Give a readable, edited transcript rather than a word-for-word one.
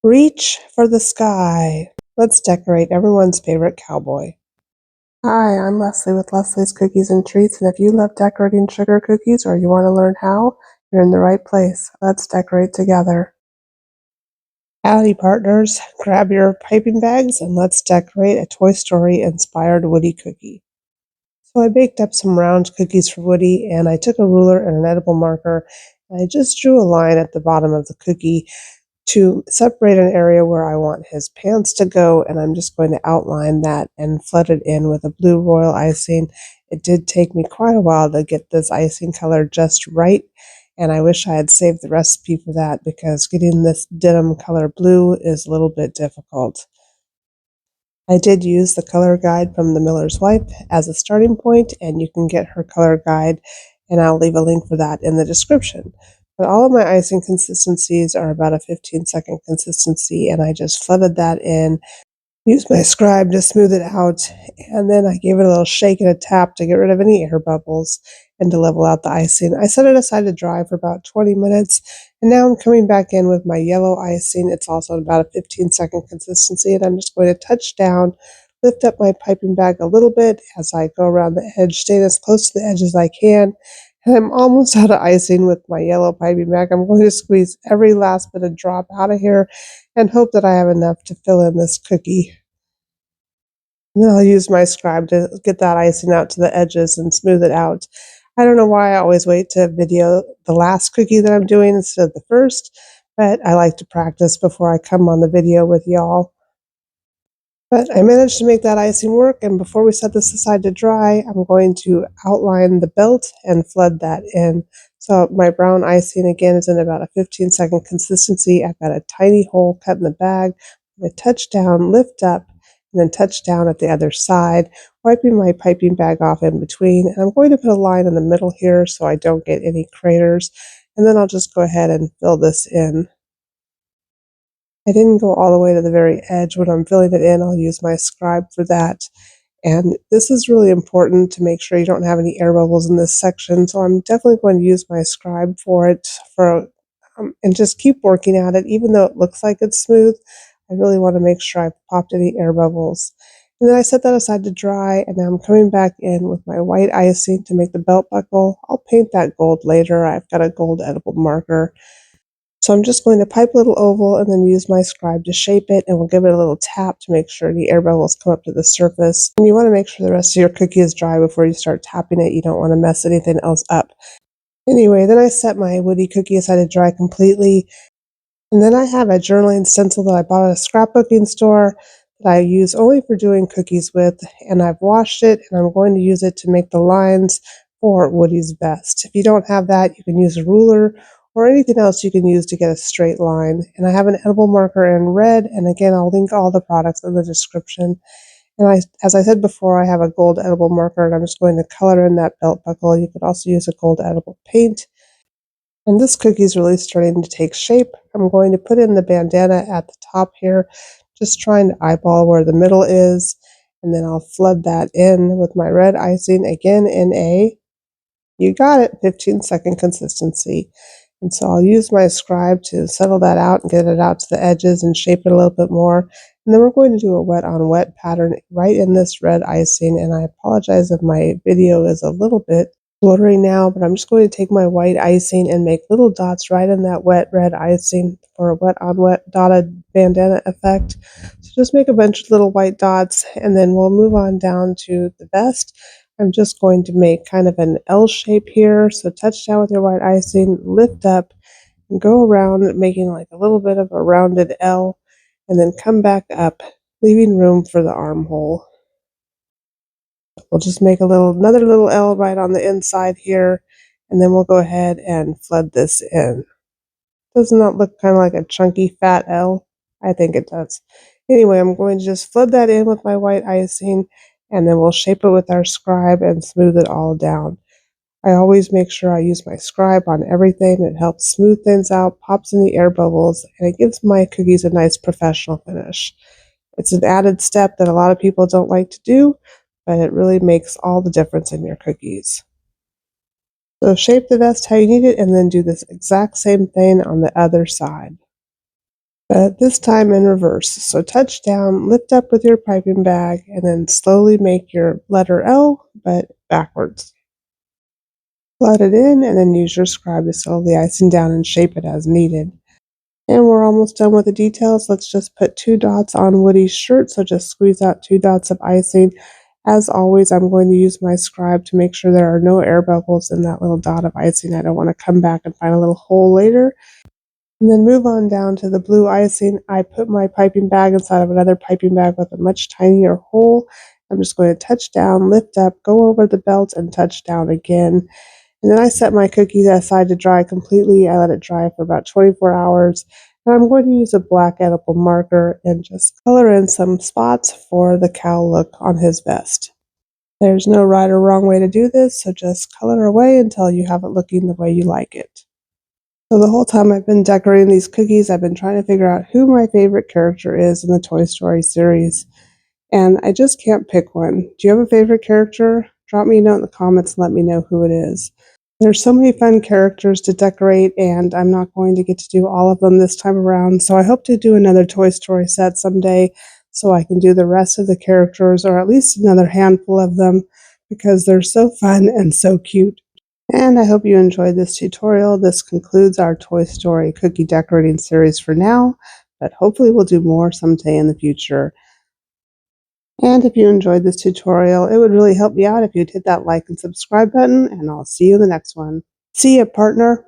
Reach for the sky. Let's decorate everyone's favorite cowboy. Hi, I'm Leslie with Leslie's Cookies and Treats, and if you love decorating sugar cookies or you want to learn how, you're in the right place. Let's decorate together. Howdy, partners. Grab your piping bags and let's decorate a Toy Story inspired Woody cookie. So I baked up some round cookies for Woody, and I took a ruler and an edible marker, and I just drew a line at the bottom of the cookie to separate an area where I want his pants to go, and I'm just going to outline that and flood it in with a blue royal icing. It did take me quite a while to get this icing color just right, and I wish I had saved the recipe for that because getting this denim color blue is a little bit difficult. I did use the color guide from The Miller's Wife as a starting point, and you can get her color guide, and I'll leave a link for that in the description. But all of my icing consistencies are about a 15-second consistency, and I just flooded that in, used my scribe to smooth it out, and then I gave it a little shake and a tap to get rid of any air bubbles and to level out the icing. I set it aside to dry for about 20 minutes, and now I'm coming back in with my yellow icing. It's also about a 15-second consistency, and I'm just going to touch down, lift up my piping bag a little bit as I go around the edge, staying as close to the edge as I can. And I'm almost out of icing with my yellow piping bag. I'm going to squeeze every last bit of drop out of here and hope that I have enough to fill in this cookie. And then I'll use my scribe to get that icing out to the edges and smooth it out. I don't know why I always wait to video the last cookie that I'm doing instead of the first, but I like to practice before I come on the video with y'all. But I managed to make that icing work, and before we set this aside to dry, I'm going to outline the belt and flood that in. So my brown icing again is in about a 15-second consistency. I've got a tiny hole cut in the bag. I'm going to touch down, lift up, and then touch down at the other side, wiping my piping bag off in between. And I'm going to put a line in the middle here so I don't get any craters. And then I'll just go ahead and fill this in. I didn't go all the way to the very edge. When I'm filling it in, I'll use my scribe for that. And this is really important to make sure you don't have any air bubbles in this section. So I'm definitely going to use my scribe for it and just keep working at it. Even though it looks like it's smooth, I really want to make sure I've popped any air bubbles. And then I set that aside to dry, and now I'm coming back in with my white icing to make the belt buckle. I'll paint that gold later. I've got a gold edible marker. So I'm just going to pipe a little oval and then use my scribe to shape it, and we'll give it a little tap to make sure the air bubbles come up to the surface. And you want to make sure the rest of your cookie is dry before you start tapping it. You don't want to mess anything else up. Anyway, then I set my Woody cookie aside to dry completely. And then I have a journaling stencil that I bought at a scrapbooking store that I use only for doing cookies with, and I've washed it, and I'm going to use it to make the lines for Woody's vest. If you don't have that, you can use a ruler or anything else you can use to get a straight line. And I have an edible marker in red, and again, I'll link all the products in the description. And as I said before, I have a gold edible marker, and I'm just going to color in that belt buckle. You could also use a gold edible paint. And this cookie is really starting to take shape. I'm going to put in the bandana at the top here, just trying to eyeball where the middle is. And then I'll flood that in with my red icing, again in you got it, 15-second consistency. And so I'll use my scribe to settle that out and get it out to the edges and shape it a little bit more. And then we're going to do a wet on wet pattern right in this red icing. And I apologize if my video is a little bit blurry now, but I'm just going to take my white icing and make little dots right in that wet red icing for a wet on wet dotted bandana effect. So just make a bunch of little white dots, and then we'll move on down to the vest. I'm just going to make kind of an L shape here. So touch down with your white icing, lift up, and go around making like a little bit of a rounded L, and then come back up, leaving room for the armhole. We'll just make another little L right on the inside here, and then we'll go ahead and flood this in. Doesn't that look kind of like a chunky fat L? I think it does. Anyway, I'm going to just flood that in with my white icing, and then we'll shape it with our scribe and smooth it all down. I always make sure I use my scribe on everything. It helps smooth things out, pops in the air bubbles, and it gives my cookies a nice professional finish. It's an added step that a lot of people don't like to do, but it really makes all the difference in your cookies. So shape the vest how you need it, and then do this exact same thing on the other side. but this time in reverse. So touch down, lift up with your piping bag, and then slowly make your letter L, but backwards. Let it in, and then use your scribe to settle the icing down and shape it as needed. And we're almost done with the details. Let's just put 2 dots on Woody's shirt, so just squeeze out 2 dots of icing. As always, I'm going to use my scribe to make sure there are no air bubbles in that little dot of icing. I don't want to come back and find a little hole later. And then move on down to the blue icing. I put my piping bag inside of another piping bag with a much tinier hole. I'm just going to touch down, lift up, go over the belt, and touch down again. And then I set my cookies aside to dry completely. I let it dry for about 24 hours. And I'm going to use a black edible marker and just color in some spots for the cow look on his vest. There's no right or wrong way to do this, so just color away until you have it looking the way you like it. So the whole time I've been decorating these cookies, I've been trying to figure out who my favorite character is in the Toy Story series. And I just can't pick one. Do you have a favorite character? Drop me a note in the comments and let me know who it is. There's so many fun characters to decorate, and I'm not going to get to do all of them this time around, so I hope to do another Toy Story set someday so I can do the rest of the characters, or at least another handful of them, because they're so fun and so cute. And I hope you enjoyed this tutorial. This concludes our Toy Story cookie decorating series for now, but hopefully we'll do more someday in the future. And if you enjoyed this tutorial, it would really help me out if you'd hit that like and subscribe button, and I'll see you in the next one. See ya, partner!